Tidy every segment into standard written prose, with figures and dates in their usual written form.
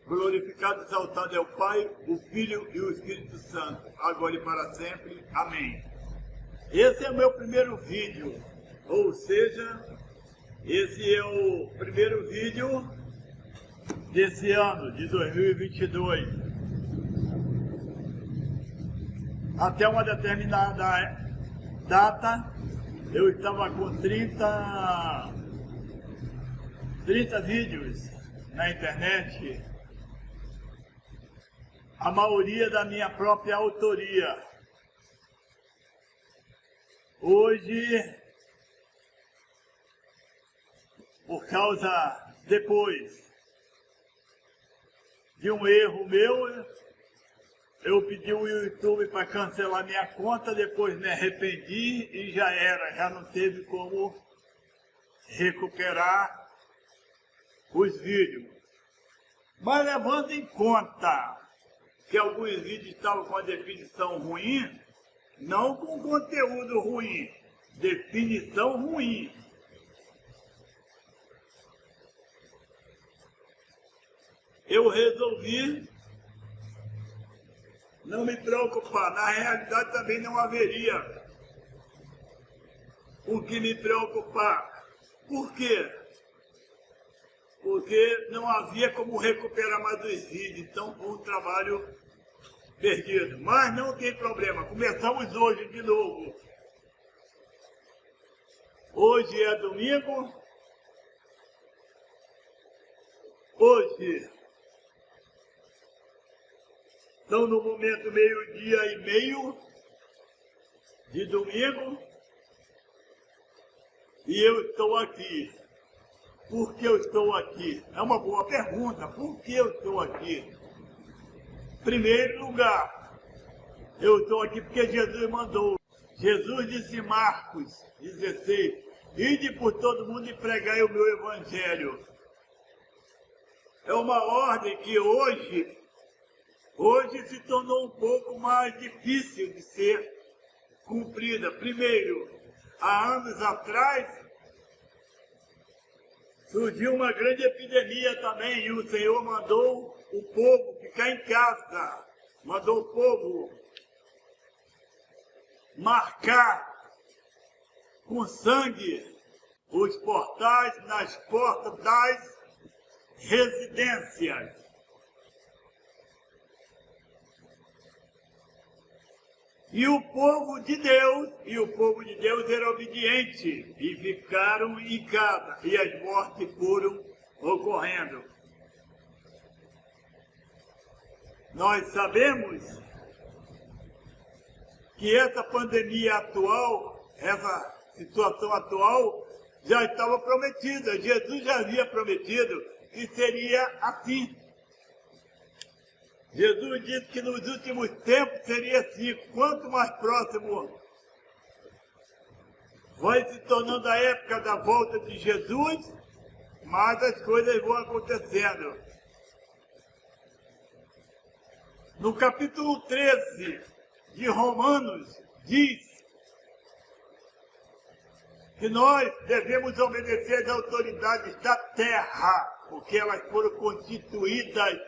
Glorificado e exaltado é o Pai, o Filho e o Espírito Santo, agora e para sempre. Amém. Esse é o meu primeiro vídeo, ou seja, esse é o primeiro vídeo desse ano, de 2022. Até uma determinada data, eu estava com 30 vídeos na internet, a maioria da minha própria autoria. Hoje, depois de um erro meu, eu pedi o YouTube para cancelar minha conta, depois me arrependi e já era, já não teve como recuperar os vídeos. Mas levando em conta que alguns vídeos estavam com a definição ruim, não com conteúdo ruim, definição ruim. Eu resolvi não me preocupar. Na realidade também não haveria o que me preocupar. Por quê? Porque não havia como recuperar mais os vídeos, então foi um trabalho perdido. Mas não tem problema, começamos hoje de novo. Hoje é domingo. Hoje estão no momento meio-dia e meio de domingo. E eu estou aqui. Por que eu estou aqui? É uma boa pergunta. Por que eu estou aqui? Primeiro lugar, eu estou aqui porque Jesus mandou. Jesus disse em Marcos 16, ide por todo mundo e pregai o meu evangelho. É uma ordem que hoje se tornou um pouco mais difícil de ser cumprida. Primeiro, há anos atrás, surgiu uma grande epidemia também e o Senhor mandou o povo ficar em casa, mandou o povo marcar com sangue os portais nas portas das residências. E o povo de Deus era obediente e ficaram em casa e as mortes foram ocorrendo. Nós sabemos que essa pandemia atual, essa situação atual, já estava prometida. Jesus já havia prometido que seria assim. Jesus disse que nos últimos tempos seria assim. Quanto mais próximo vai se tornando a época da volta de Jesus, mais as coisas vão acontecendo. No capítulo 13 de Romanos, diz que nós devemos obedecer às autoridades da terra, porque elas foram constituídas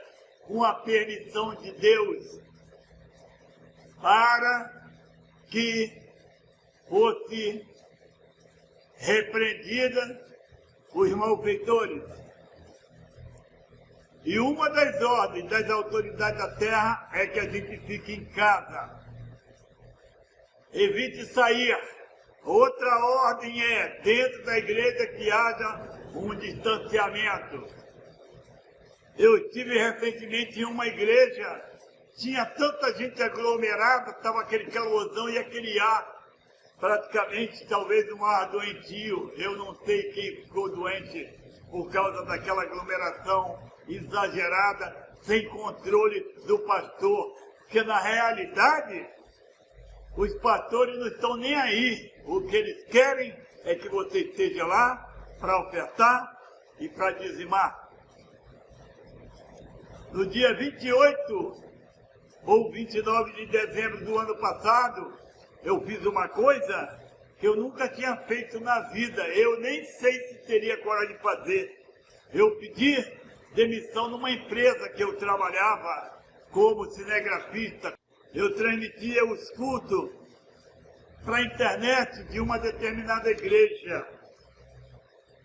com a permissão de Deus, para que fosse repreendida os malfeitores. E uma das ordens das autoridades da terra é que a gente fique em casa, evite sair. Outra ordem é, dentro da igreja, que haja um distanciamento. Eu estive recentemente em uma igreja, tinha tanta gente aglomerada, estava aquele calorzão e aquele ar, praticamente talvez um ar doentio. Eu não sei quem ficou doente por causa daquela aglomeração exagerada, sem controle do pastor, porque na realidade os pastores não estão nem aí. O que eles querem é que você esteja lá para ofertar e para dizimar. No dia 28 ou 29 de dezembro do ano passado, eu fiz uma coisa que eu nunca tinha feito na vida. Eu nem sei se teria coragem de fazer. Eu pedi demissão numa empresa que eu trabalhava como cinegrafista. Eu transmitia os cultos para a internet de uma determinada igreja.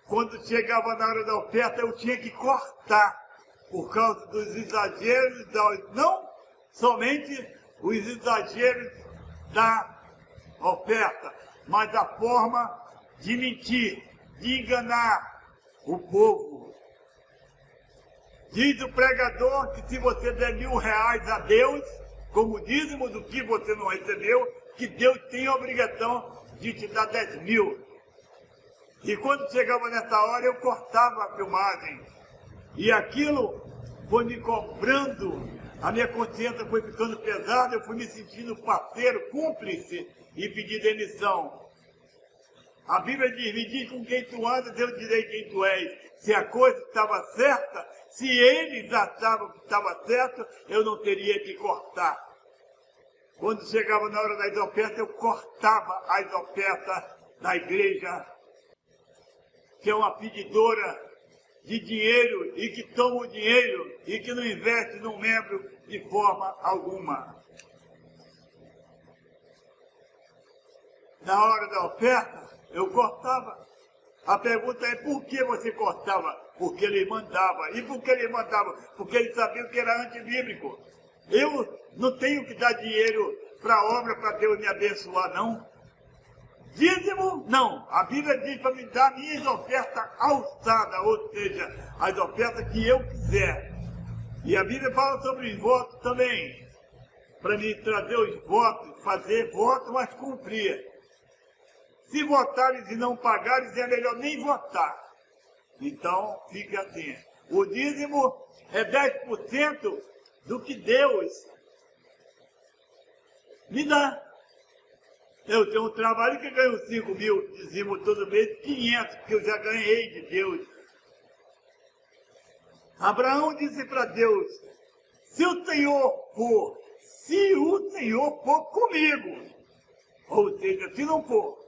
Quando chegava na hora da oferta, eu tinha que cortar, por causa dos exageros, não somente os exageros da oferta, mas a forma de mentir, de enganar o povo. Diz o pregador que se você der R$1.000 a Deus, como dízimo do que você não recebeu, que Deus tem a obrigação de te dar 10.000. E quando chegava nessa hora, eu cortava a filmagem. E aquilo foi me cobrando, a minha consciência foi ficando pesada, eu fui me sentindo parceiro, cúmplice, e pedi demissão. A Bíblia diz, me diz com quem tu andas, eu direi quem tu és. Se a coisa estava certa, se eles achavam que estava certo, eu não teria que cortar. Quando chegava na hora das ofertas, eu cortava as ofertas da igreja, que é uma pedidora de dinheiro e que toma o dinheiro e que não investe no membro de forma alguma. Na hora da oferta, eu cortava. A pergunta é, por que você cortava? Porque ele mandava. E por que ele mandava? Porque ele sabia que era antibíblico. Eu não tenho que dar dinheiro para a obra para Deus me abençoar, não. Dízimo, não. A Bíblia diz para me dar minhas ofertas alçadas, ou seja, as ofertas que eu quiser. E a Bíblia fala sobre os votos também. Para me trazer os votos, fazer voto, mas cumprir. Se votares e não pagares, é melhor nem votar. Então, fique atento. O dízimo é 10% do que Deus me dá. Eu tenho um trabalho que ganho 5.000 dízimo todo mês, 500 que eu já ganhei de Deus. Abraão disse para Deus, se o Senhor for comigo, ou seja, se não for,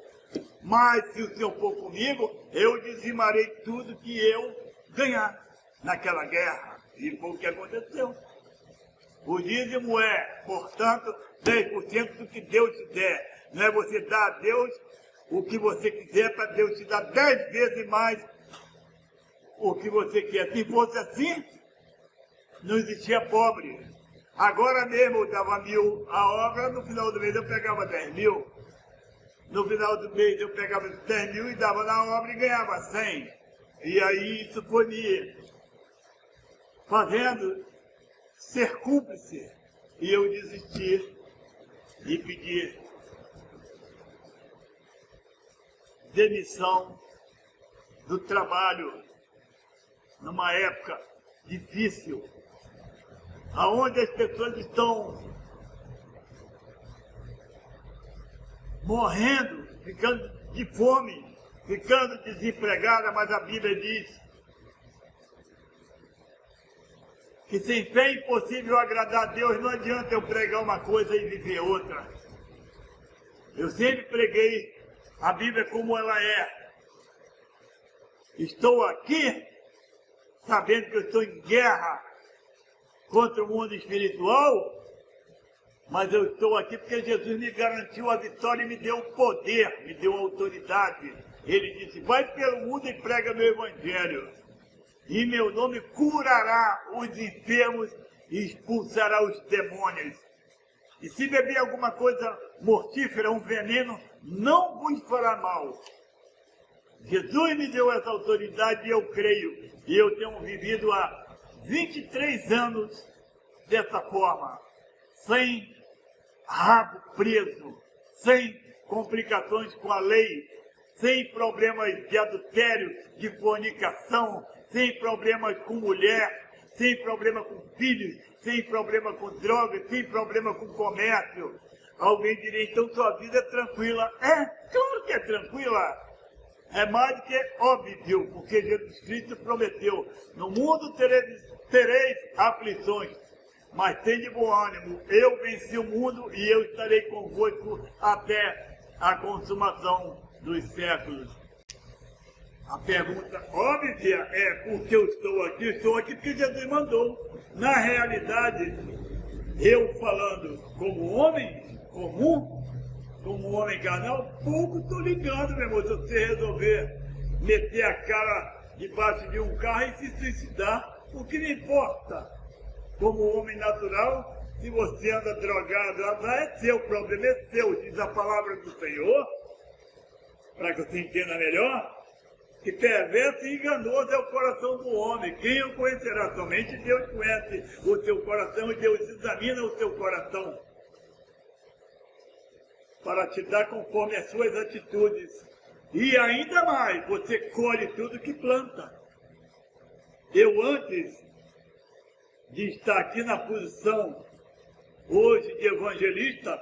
mas se o Senhor for comigo, eu dizimarei tudo que eu ganhar naquela guerra. E foi o que aconteceu. O dízimo é, portanto, 10% do que Deus te der. Não é você dar a Deus o que você quiser para Deus te dar 10 vezes mais o que você quer. Se fosse assim, não existia pobre. Agora mesmo eu dava 1.000 a obra, no final do mês eu pegava 10.000. No final do mês eu pegava 10.000 e dava na obra e ganhava 100. E aí isso foi me fazendo ser cúmplice. E eu desisti e pedi demissão do trabalho numa época difícil, aonde as pessoas estão morrendo, ficando de fome, ficando desempregada, mas a Bíblia diz que sem fé é impossível agradar a Deus. Não adianta eu pregar uma coisa e viver outra. Eu sempre preguei a Bíblia como ela é. Estou aqui sabendo que eu estou em guerra contra o mundo espiritual, mas eu estou aqui porque Jesus me garantiu a vitória e me deu o poder, me deu a autoridade. Ele disse, vai pelo mundo e prega meu evangelho. E meu nome curará os enfermos e expulsará os demônios. E se beber alguma coisa mortífera, um veneno, não vos fará mal. Jesus me deu essa autoridade e eu creio. E eu tenho vivido há 23 anos dessa forma, sem rabo preso, sem complicações com a lei, sem problemas de adultério, de fornicação, sem problemas com mulher, sem problema com filhos, sem problema com drogas, sem problema com comércio. Alguém diria, então sua vida é tranquila. É, claro que é tranquila. É mais do que óbvio, porque Jesus Cristo prometeu, no mundo tereis aflições, mas tem de bom ânimo, eu venci o mundo e eu estarei convosco até a consumação dos séculos. A pergunta óbvia é por que eu estou aqui? Estou aqui porque Jesus mandou. Na realidade, eu falando como homem comum, como homem carnal, pouco estou ligando, meu irmão. Se você resolver meter a cara debaixo de um carro e se suicidar, o que me importa? Como homem natural, se você anda drogado, é seu, o problema é seu, diz a palavra do Senhor, para que você entenda melhor, que perverso e enganoso é o coração do homem. Quem o conhecerá? Somente Deus conhece o seu coração e Deus examina o seu coração para te dar conforme as suas atitudes. E ainda mais, você colhe tudo que planta. Eu, antes de estar aqui na posição hoje de evangelista,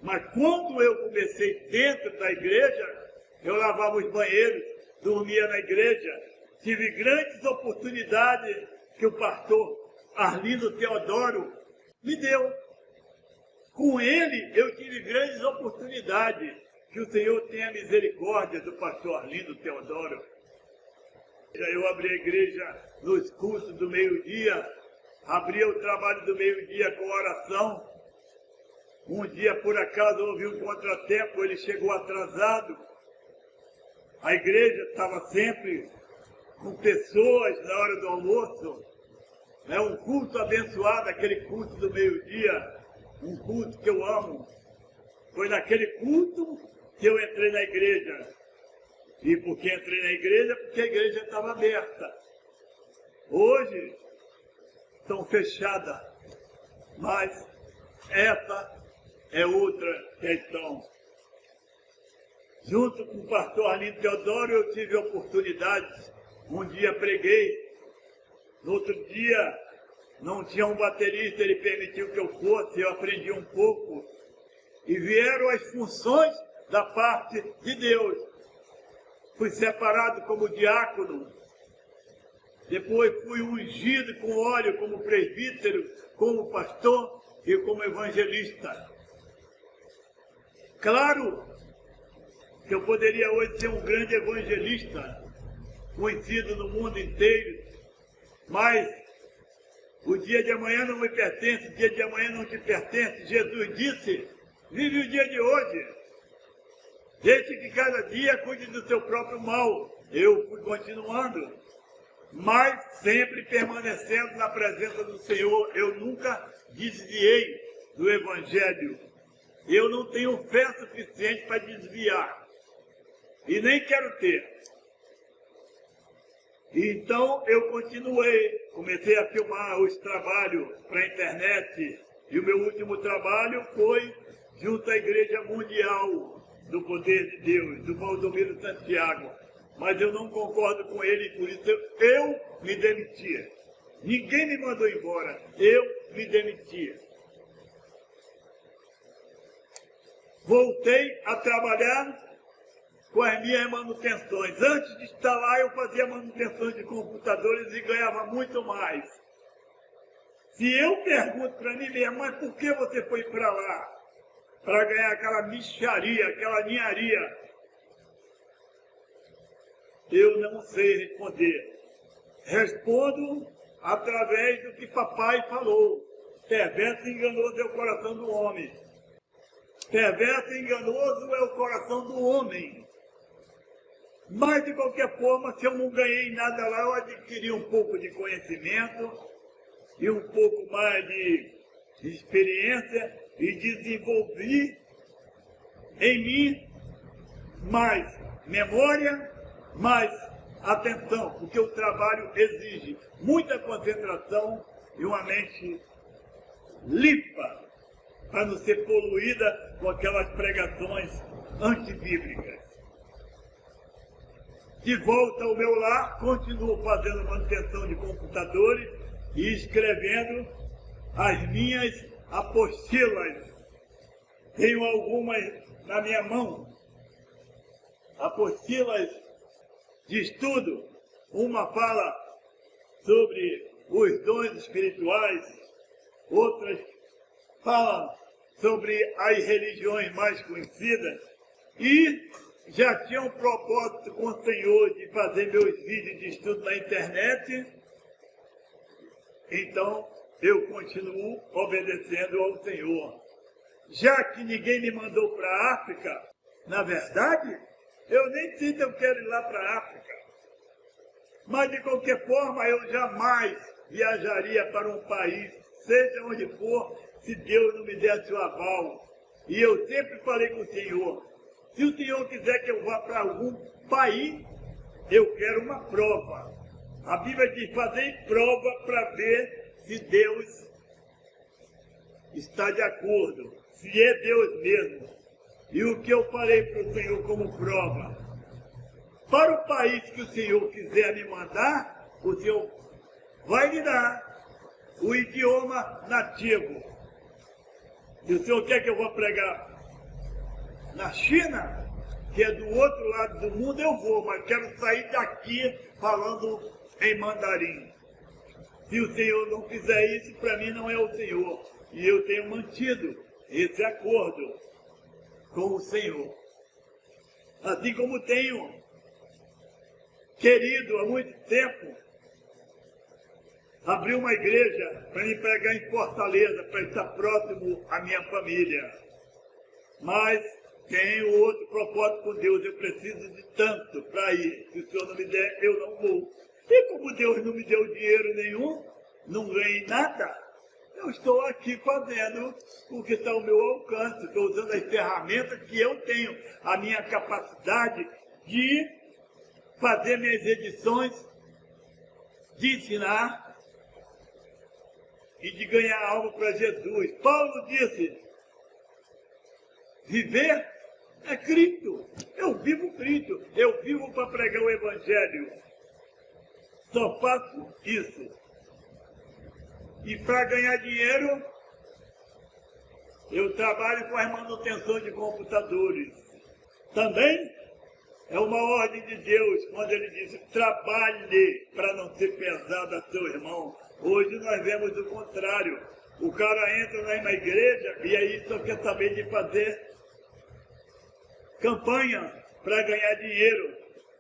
mas quando eu comecei dentro da igreja, eu lavava os banheiros, dormia na igreja, tive grandes oportunidades que o pastor Arlindo Teodoro me deu. Com ele eu tive grandes oportunidades, que o Senhor tenha misericórdia do pastor Arlindo Teodoro. Eu abri a igreja nos cultos do meio-dia, abria o trabalho do meio-dia com oração. Um dia, por acaso, houve um contratempo, ele chegou atrasado. A igreja estava sempre com pessoas na hora do almoço. É um culto abençoado, aquele culto do meio-dia, um culto que eu amo. Foi naquele culto que eu entrei na igreja. E por que entrei na igreja? Porque a igreja estava aberta. Hoje estão fechadas, mas essa é outra questão. Junto com o pastor Arlindo Teodoro, eu tive oportunidades. Um dia preguei, no outro dia não tinha um baterista, ele permitiu que eu fosse, eu aprendi um pouco. E vieram as funções da parte de Deus. Fui separado como diácono, depois fui ungido com óleo como presbítero, como pastor e como evangelista. Claro que eu poderia hoje ser um grande evangelista, conhecido no mundo inteiro, mas o dia de amanhã não me pertence, o dia de amanhã não te pertence. Jesus disse, vive o dia de hoje, deixe que cada dia cuide do seu próprio mal. Eu fui continuando, mas sempre permanecendo na presença do Senhor. Eu nunca desviei do Evangelho. Eu não tenho fé suficiente para desviar. E nem quero ter. Então eu continuei, comecei a filmar os trabalhos para a internet. E o meu último trabalho foi junto à Igreja Mundial do Poder de Deus, do Valdomiro Santiago. Mas eu não concordo com ele, por isso eu me demitia. Ninguém me mandou embora, eu me demitia. Voltei a trabalhar com as minhas manutenções. Antes de estar lá, eu fazia manutenções de computadores e ganhava muito mais. Se eu pergunto para mim mesmo, mas por que você foi para lá? Para ganhar aquela mixaria, aquela ninharia? Eu não sei responder. Respondo através do que papai falou. Perverso e enganoso é o coração do homem. Perverso e enganoso é o coração do homem. Mas, de qualquer forma, se eu não ganhei nada lá, eu adquiri um pouco de conhecimento e um pouco mais de experiência e desenvolvi em mim mais memória, mais atenção, porque o trabalho exige muita concentração e uma mente limpa, para não ser poluída com aquelas pregações antibíblicas. De volta ao meu lar, continuo fazendo manutenção de computadores e escrevendo as minhas apostilas. Tenho algumas na minha mão, apostilas de estudo. Uma fala sobre os dons espirituais, outras falam sobre as religiões mais conhecidas e já tinha um propósito com o Senhor de fazer meus vídeos de estudo na internet, então eu continuo obedecendo ao Senhor. Já que ninguém me mandou para a África, na verdade, eu nem sei se eu quero ir lá para a África. Mas, de qualquer forma, eu jamais viajaria para um país, seja onde for, se Deus não me desse o aval. E eu sempre falei com o Senhor, se o Senhor quiser que eu vá para algum país, eu quero uma prova. A Bíblia diz, fazer prova para ver se Deus está de acordo, se é Deus mesmo. E o que eu falei para o Senhor como prova? Para o país que o Senhor quiser me mandar, o Senhor vai me dar o idioma nativo. Se o Senhor quer que eu vá pregar na China, que é do outro lado do mundo, eu vou, mas quero sair daqui falando em mandarim. Se o Senhor não fizer isso, para mim não é o Senhor. E eu tenho mantido esse acordo com o Senhor. Assim como tenho querido há muito tempo abrir uma igreja para me pregar em Fortaleza, para estar próximo à minha família. Mas tenho outro propósito com Deus, eu preciso de tanto para ir. Se o Senhor não me der, eu não vou. E como Deus não me deu dinheiro nenhum, não ganhei nada, eu estou aqui fazendo o que está ao meu alcance, estou usando as ferramentas que eu tenho, a minha capacidade de fazer minhas edições, de ensinar e de ganhar algo para Jesus. Paulo disse, viver é Cristo. Eu vivo Cristo, eu vivo para pregar o Evangelho. Só faço isso. E para ganhar dinheiro, eu trabalho com as manutenções de computadores. Também é uma ordem de Deus, quando ele diz, trabalhe para não ser pesado a seu irmão. Hoje nós vemos o contrário. O cara entra numa igreja e aí só quer saber de fazer campanha para ganhar dinheiro.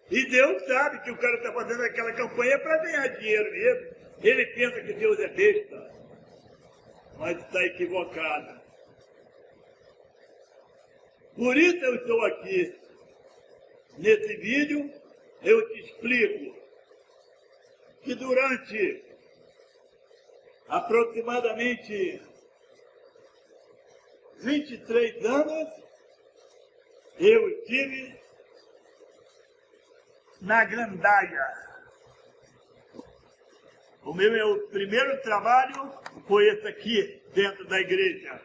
E Deus sabe que o cara está fazendo aquela campanha para ganhar dinheiro mesmo. Ele pensa que Deus é besta, mas está equivocado. Por isso eu estou aqui. Nesse vídeo eu te explico que durante aproximadamente 23 anos eu estive na gandaia. O meu primeiro trabalho foi esse aqui, dentro da igreja.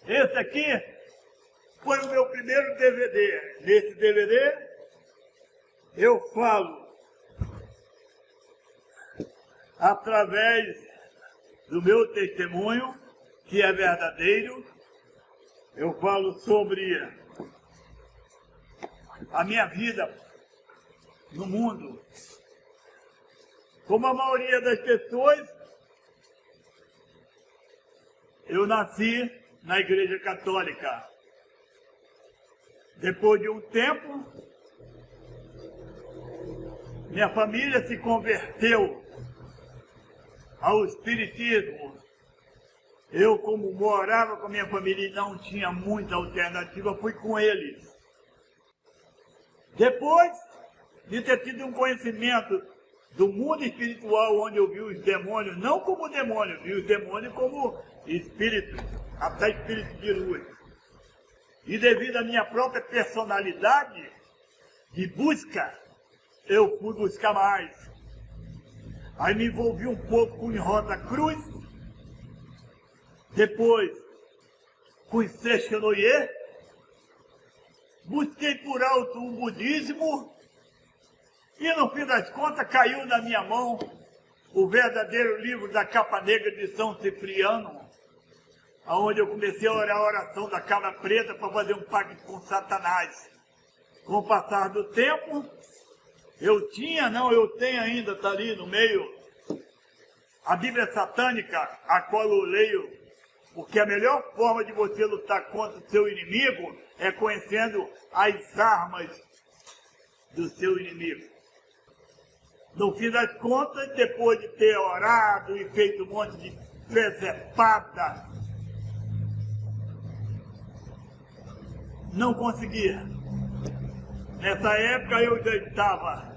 Esse aqui foi o meu primeiro DVD. Nesse DVD eu falo através do meu testemunho, que é verdadeiro. Eu falo sobre a minha vida no mundo. Como a maioria das pessoas, eu nasci na Igreja Católica. Depois de um tempo, minha família se converteu ao Espiritismo. Eu, como morava com a minha família e não tinha muita alternativa, fui com eles. Depois de ter tido um conhecimento do mundo espiritual, onde eu vi os demônios, não como demônios, vi os demônios como espíritos, até espíritos de luz. E devido à minha própria personalidade de busca, eu fui buscar mais. Aí me envolvi um pouco com o Rosa Cruz, depois com o Seixonoye, busquei por alto o budismo e no fim das contas caiu na minha mão o verdadeiro livro da capa negra de São Cipriano, onde eu comecei a orar a oração da cabra preta para fazer um pacto com Satanás. Com o passar do tempo, eu tenho ainda, está ali no meio, A Bíblia satânica, a qual eu leio, porque a melhor forma de você lutar contra o seu inimigo é conhecendo as armas do seu inimigo. No fim das contas, depois de ter orado e feito um monte de presepada, não conseguia. Nessa época eu já estava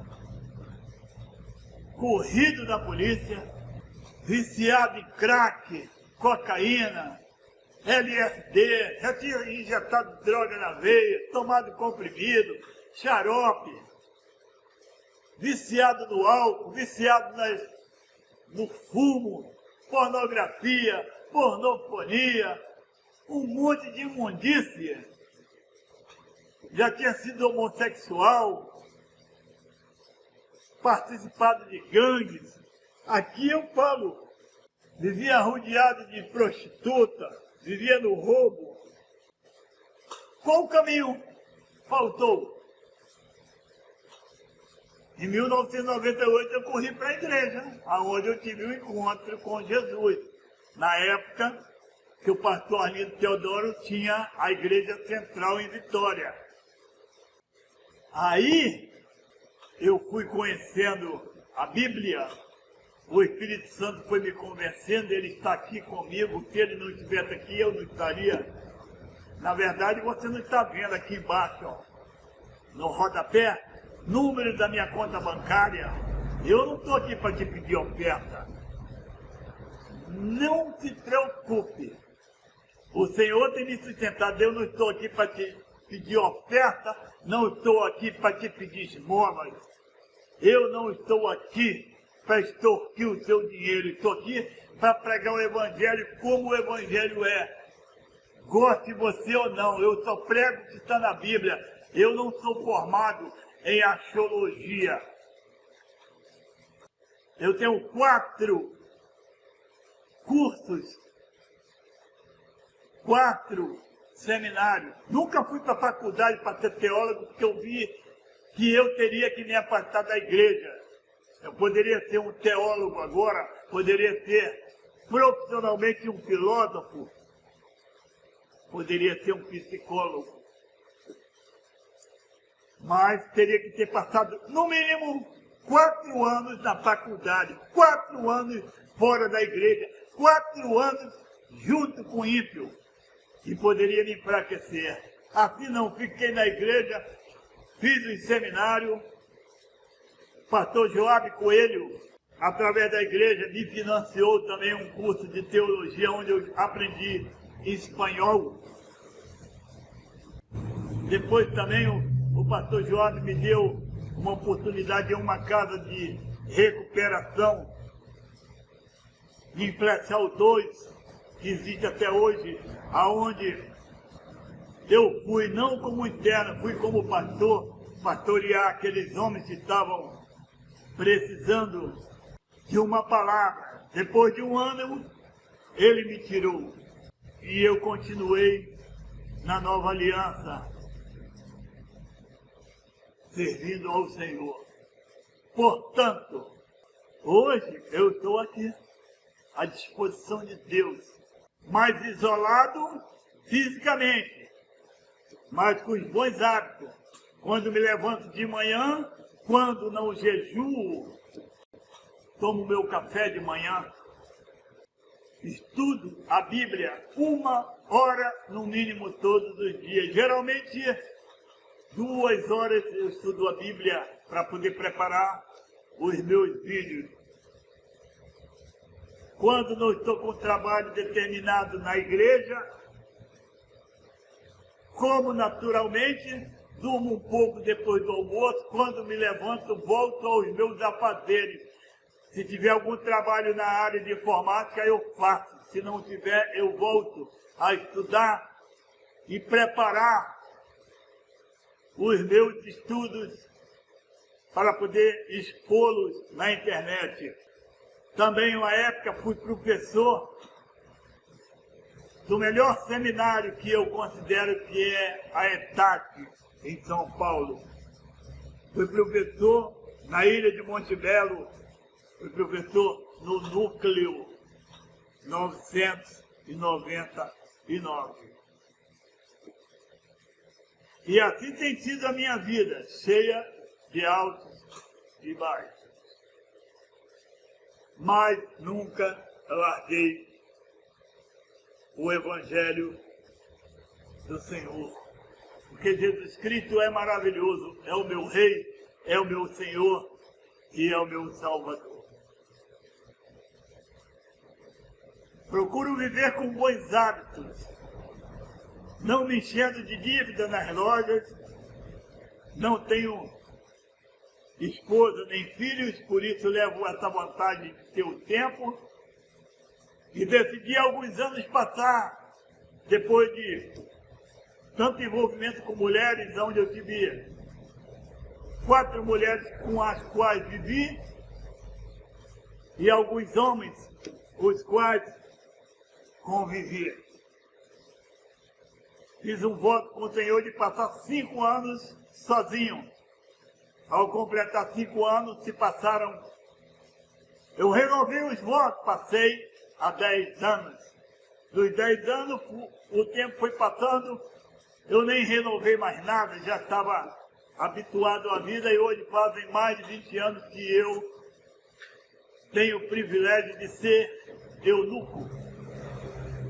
corrido da polícia, viciado em crack, cocaína, LSD, já tinha injetado droga na veia, tomado comprimido, xarope, viciado no álcool, viciado no fumo, pornografia, pornofonia, um monte de imundícia. Já tinha sido homossexual, participado de gangues. Aqui eu falo, vivia rodeado de prostituta, vivia no roubo. Qual caminho faltou? Em 1998 eu corri para a igreja, onde eu tive um encontro com Jesus. Na época que o pastor Arlindo Teodoro tinha a igreja central em Vitória. Aí eu fui conhecendo a Bíblia, o Espírito Santo foi me convencendo, ele está aqui comigo, se ele não estivesse aqui eu não estaria. Na verdade você não está vendo aqui embaixo, ó, no rodapé, número da minha conta bancária. Eu não estou aqui para te pedir oferta. Não se preocupe. O Senhor tem me sustentado, eu não estou aqui para te pedir oferta, não estou aqui para te pedir esmolas. Eu não estou aqui para extorquir o seu dinheiro, estou aqui para pregar o Evangelho como o Evangelho é. Goste você ou não, eu só prego o que está na Bíblia. Eu não sou formado em axiologia. Eu tenho 4 cursos, 4 seminários. Nunca fui para a faculdade para ser teólogo, porque eu vi que eu teria que me afastar da igreja. Eu poderia ser um teólogo agora, poderia ser profissionalmente um filósofo, poderia ser um psicólogo. Mas teria que ter passado, no mínimo, 4 anos na faculdade, 4 anos fora da igreja, 4 anos junto com o ímpio, e poderia me enfraquecer. Assim não, fiquei na igreja, fiz o seminário, pastor Joab Coelho, através da igreja, me financiou também um curso de teologia, onde eu aprendi espanhol. Depois também o pastor Joab me deu uma oportunidade em uma casa de recuperação em Flechal 2, que existe até hoje, aonde eu fui não como interno, fui como pastor, pastorear aqueles homens que estavam precisando de uma palavra. Depois de um ano, ele me tirou e eu continuei na Nova Aliança, servindo ao Senhor. Portanto, hoje eu estou aqui, à disposição de Deus, mais isolado fisicamente, mas com os bons hábitos. Quando me levanto de manhã, quando não jejuo, tomo meu café de manhã, estudo a Bíblia 1 hora no mínimo todos os dias. Geralmente 2 horas eu estudo a Bíblia para poder preparar os meus vídeos. Quando não estou com trabalho determinado na igreja, como naturalmente, durmo um pouco depois do almoço, quando me levanto, volto aos meus afazeres. Se tiver algum trabalho na área de informática, eu faço. Se não tiver, eu volto a estudar e preparar os meus estudos para poder expô-los na internet. Também, em uma época, fui professor do melhor seminário que eu considero que é a ETAC, em São Paulo. Fui professor na ilha de Monte Belo, fui professor no núcleo 999. E assim tem sido a minha vida, cheia de altos e baixos. Mas nunca larguei o Evangelho do Senhor. Porque Jesus Cristo é maravilhoso, é o meu Rei, é o meu Senhor e é o meu Salvador. Procuro viver com bons hábitos, não me enchendo de dívida nas lojas, não tenho esposa nem filhos, por isso levo essa vantagem de ter o tempo, e decidi há alguns anos passar, depois de tanto envolvimento com mulheres, onde eu tive 4 mulheres com as quais vivi, e alguns homens, os quais convivi. Fiz um voto com o Senhor de passar 5 anos sozinho. Ao completar 5 anos, se passaram... Eu renovei os votos, passei a 10 anos. Dos 10 anos, o tempo foi passando, eu nem renovei mais nada, já estava habituado à vida e hoje fazem mais de 20 anos que eu tenho o privilégio de ser eunuco.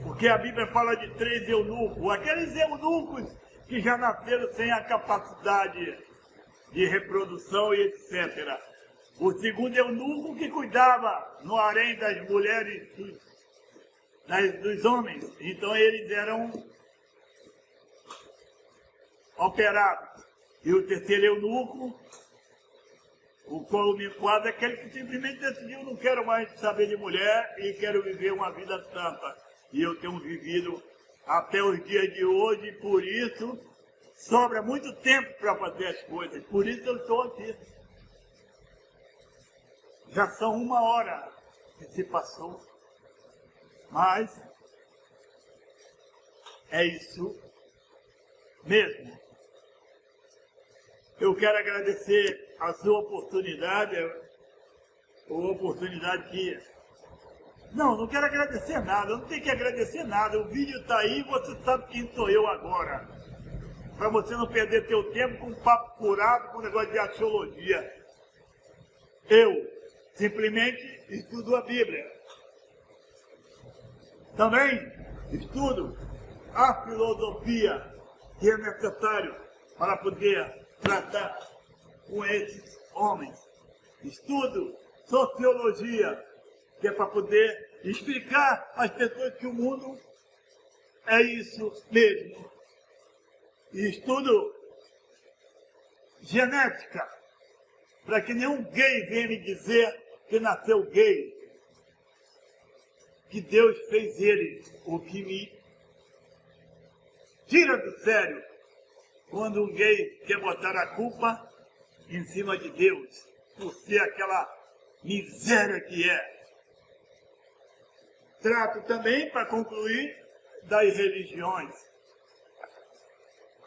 Porque a Bíblia fala de 3 eunucos, aqueles eunucos que já nasceram sem a capacidade de reprodução e etc. O segundo eunuco que cuidava no harém das mulheres, dos homens, então eles eram operados. E o terceiro eunuco, o qual me enquadra, é aquele que simplesmente decidiu: não quero mais saber de mulher e quero viver uma vida santa. E eu tenho vivido até os dias de hoje, por isso sobra muito tempo para fazer as coisas, por isso eu estou aqui. Já são 1 hora que se passou, mas é isso mesmo. Eu quero agradecer a sua oportunidade, que... Não quero agradecer nada, eu não tenho que agradecer nada, o vídeo está aí, você sabe quem sou eu agora. Para você não perder teu tempo com um papo furado, com um negócio de axiologia. Eu simplesmente estudo a Bíblia. Também estudo a filosofia que é necessário para poder tratar com esses homens. Estudo sociologia, que é para poder explicar às pessoas que o mundo é isso mesmo. E estudo genética, para que nenhum gay venha me dizer que nasceu gay, que Deus fez ele, o que me tira do sério quando um gay quer botar a culpa em cima de Deus, por ser aquela miséria que é. Trato também, para concluir, das religiões,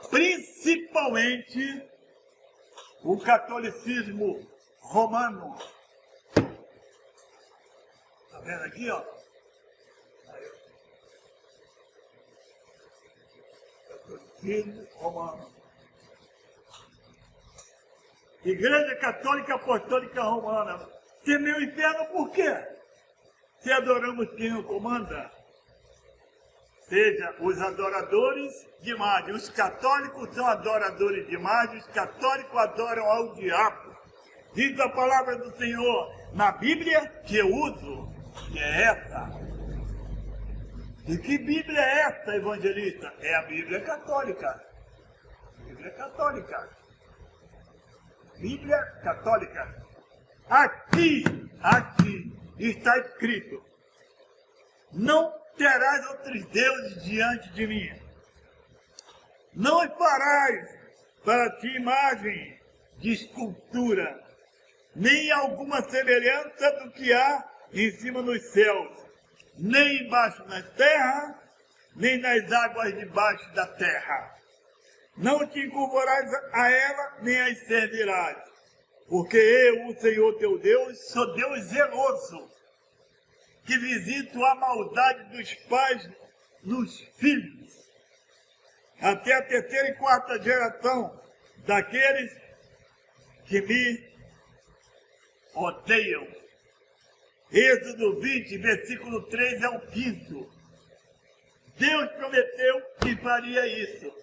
principalmente o catolicismo romano. Tá vendo aqui, ó? Catolicismo romano. Igreja Católica Apostólica Romana. Temeu o inferno por quê? Se adoramos quem o comanda, seja os adoradores de imagem. Os católicos são adoradores de imagem, os católicos adoram ao diabo. Diz a palavra do Senhor na Bíblia que eu uso, que é essa. E que Bíblia é essa, evangelista? É a Bíblia católica. Bíblia católica. Bíblia católica. Aqui está escrito: não terás outros deuses diante de mim. Não farás para ti imagem de escultura, nem alguma semelhança do que há em cima nos céus, nem embaixo na terra, nem nas águas debaixo da terra. Não te encurvarás a ela, nem as servirás. Porque eu, o Senhor teu Deus, sou Deus zeloso, que visitam a maldade dos pais nos filhos, até a terceira e quarta geração daqueles que me odeiam. Êxodo 20, versículo 3 é o 5º. Deus prometeu que faria isso.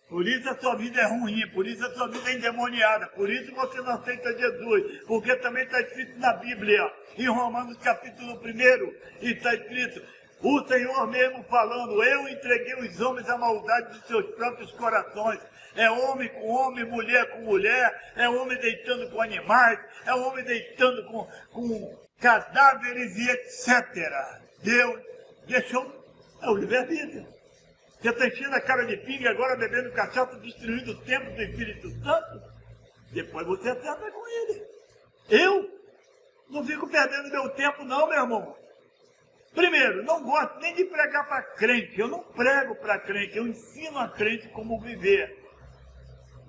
Por isso a sua vida é ruim, por isso a sua vida é endemoniada, por isso você não aceita Jesus, porque também está escrito na Bíblia, em Romanos capítulo 1, e está escrito, o Senhor mesmo falando, eu entreguei os homens à maldade de seus próprios corações. É homem com homem, mulher com mulher, é homem deitando com animais, é homem deitando com cadáveres e etc. Deus deixou, é o livre-arbítrio. Você está enchendo a cara de pinga agora, bebendo cachaça, destruindo o templo do Espírito Santo? Depois você acerta com ele. Eu não fico perdendo meu tempo não, meu irmão. Primeiro, não gosto nem de pregar para crente. Eu não prego para crente, eu ensino a crente como viver.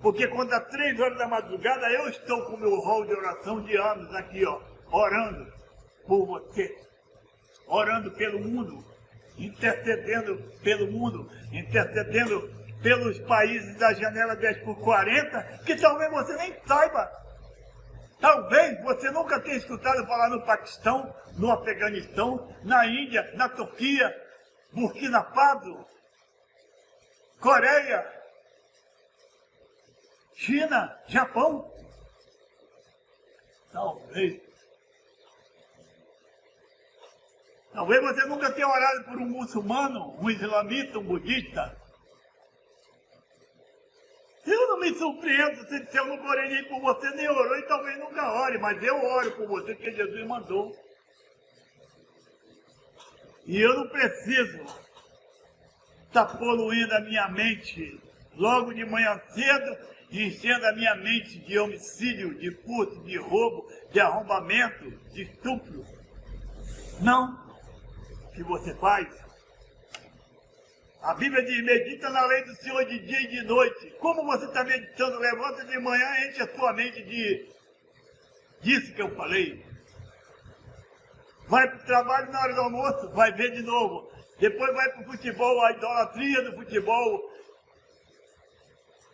Porque quando dá 3 horas da madrugada, eu estou com o meu rol de oração de anos aqui, ó, orando por você, orando pelo mundo, intercedendo pelo mundo, intercedendo pelos países da janela 10x40, que talvez você nem saiba. Talvez você nunca tenha escutado falar no Paquistão, no Afeganistão, na Índia, na Turquia, Burkina Faso, Coreia, China, Japão. Talvez você nunca tenha orado por um muçulmano, um islamita, um budista. Eu não me surpreendo se eu não orei nem por você, nem orou e talvez nunca ore, mas eu oro por você porque Jesus mandou. E eu não preciso estar poluindo a minha mente logo de manhã cedo, enchendo a minha mente de homicídio, de furto, de roubo, de arrombamento, de estupro. Não. O que você faz? A Bíblia diz, medita na lei do Senhor de dia e de noite. Como você está meditando? Levanta de manhã, enche a sua mente disso que eu falei. Vai para o trabalho na hora do almoço, vai ver de novo. Depois vai para o futebol, a idolatria do futebol,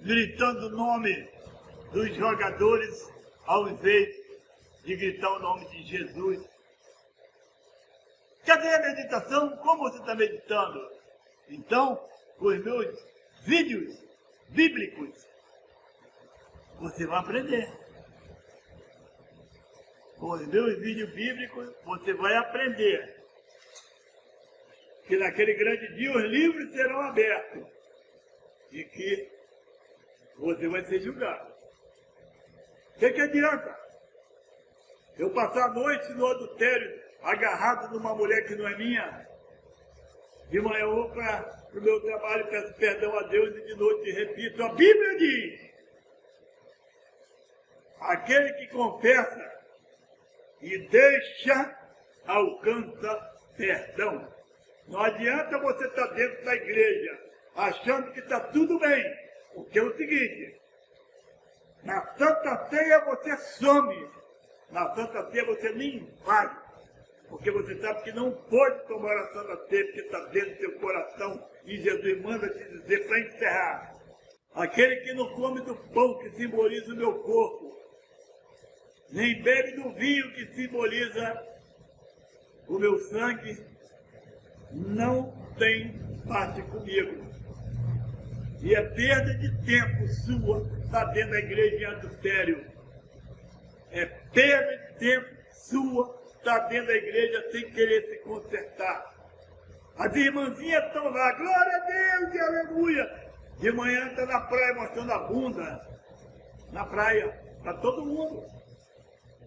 gritando o nome dos jogadores, ao invés de gritar o nome de Jesus. Cadê a meditação? Como você está meditando? Então, com os meus vídeos bíblicos, você vai aprender. Com os meus vídeos bíblicos, você vai aprender que naquele grande dia os livros serão abertos e que você vai ser julgado. O que adianta eu passar a noite no adultério, agarrado numa mulher que não é minha? De manhã eu vou para o meu trabalho, peço perdão a Deus e de noite repito. A Bíblia diz, aquele que confessa e deixa, alcança perdão. Não adianta você estar dentro da igreja, achando que está tudo bem. Porque é o seguinte, na Santa Ceia você some, na Santa Ceia você nem vai. Porque você sabe que não pode tomar a Santa Ceia, porque está dentro do seu coração. E Jesus manda te dizer para encerrar. Aquele que não come do pão que simboliza o meu corpo, nem bebe do vinho que simboliza o meu sangue, não tem parte comigo. E é perda de tempo sua estar dentro da igreja em adultério. É perda de tempo sua estar dentro da igreja sem querer se consertar. As irmãzinhas estão lá, glória a Deus e aleluia. De manhã está na praia mostrando a bunda. Na praia, para todo mundo.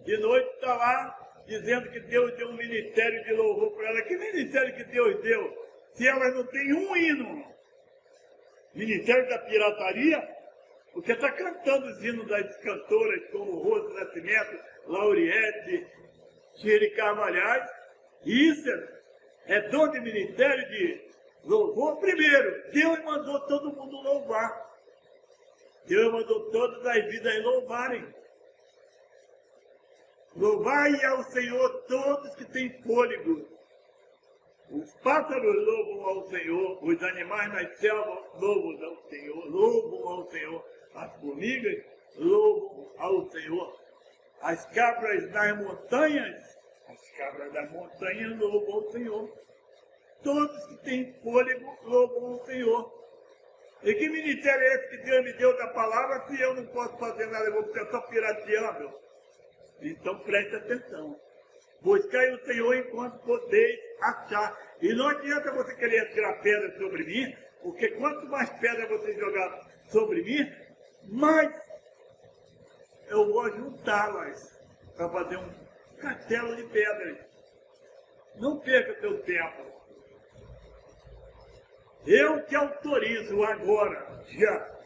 De noite está lá dizendo que Deus deu um ministério de louvor para ela. Que ministério que Deus deu? Se elas não têm um hino. Ministério da pirataria? Porque está cantando os hinos das cantoras como Rose Nascimento, Lauriette, Shirley Carvalhais. E isso é dom de ministério de louvor. Primeiro, Deus mandou todo mundo louvar. Deus mandou todas as vidas louvarem. Louvai ao Senhor todos que têm fôlego. Os pássaros louvam ao Senhor, os animais nas selvas louvam ao Senhor, as formigas louvam ao Senhor, as cabras das montanhas louvam ao Senhor, todos que têm fôlego louvam ao Senhor. E que ministério é esse que Deus me deu da palavra se eu não posso fazer nada, eu vou ficar só pirateando? Então preste atenção. Buscai o Senhor enquanto podeis achar. E não adianta você querer tirar pedra sobre mim, porque quanto mais pedra você jogar sobre mim, mais eu vou juntá-las para fazer um castelo de pedras. Não perca seu tempo. Eu te autorizo agora, já,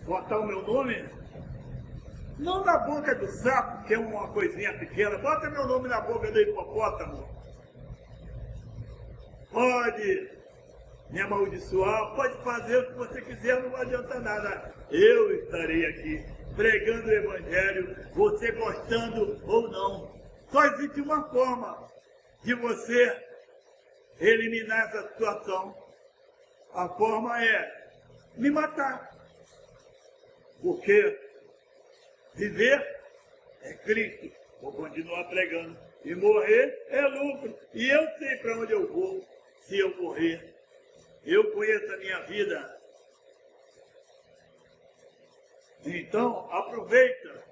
botar o meu nome, não na boca do sapo, que é uma coisinha pequena, bota meu nome na boca do hipopótamo. Pode me amaldiçoar, pode fazer o que você quiser, não vai adiantar nada. Eu estarei aqui pregando o Evangelho, você gostando ou não. Só existe uma forma de você eliminar essa situação. A forma é me matar. Porque viver é Cristo. Vou continuar pregando. E morrer é lucro. E eu sei para onde eu vou se eu morrer. Eu conheço a minha vida. Então, aproveita.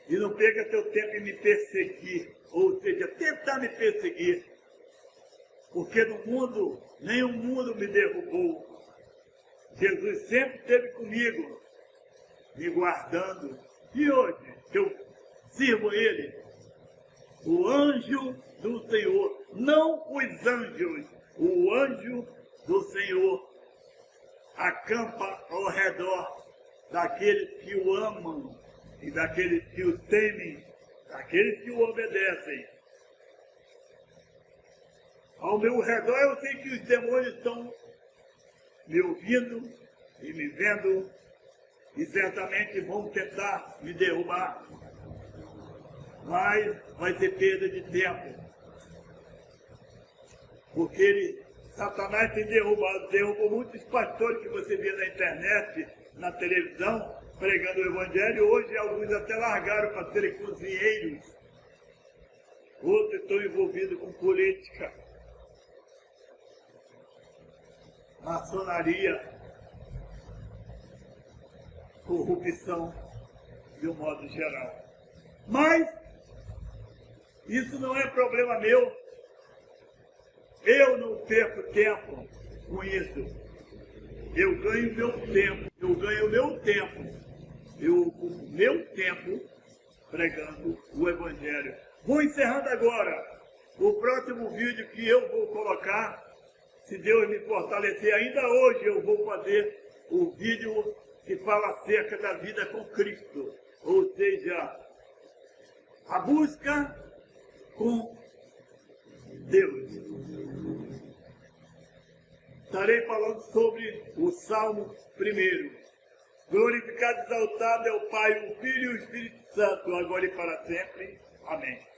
E não perca seu tempo em me perseguir. Ou seja, tentar me perseguir. Porque no mundo, nenhum mundo me derrubou. Jesus sempre esteve comigo, me guardando. E hoje, que eu sirvo Ele, o anjo do Senhor, não os anjos, o anjo do Senhor acampa ao redor daqueles que o amam e daqueles que o temem, daqueles que o obedecem. Ao meu redor eu sei que os demônios estão me ouvindo e me vendo e certamente vão tentar me derrubar. Mas vai ser perda de tempo. Porque Satanás tem derrubou muitos pastores que você vê na internet, na televisão, pregando o Evangelho. Hoje alguns até largaram para serem cozinheiros. Outros estão envolvidos com política, maçonaria, corrupção, de um modo geral. Mas isso não é problema meu. Eu não perco tempo com isso. Eu ganho meu tempo. Eu ganho o meu tempo pregando o Evangelho. Vou encerrando agora. O próximo vídeo que eu vou colocar, se Deus me fortalecer, ainda hoje eu vou fazer o vídeo que fala acerca da vida com Cristo. Ou seja, a busca com Deus. Estarei falando sobre o Salmo 1. Glorificado e exaltado é o Pai, o Filho e o Espírito Santo, agora e para sempre. Amém.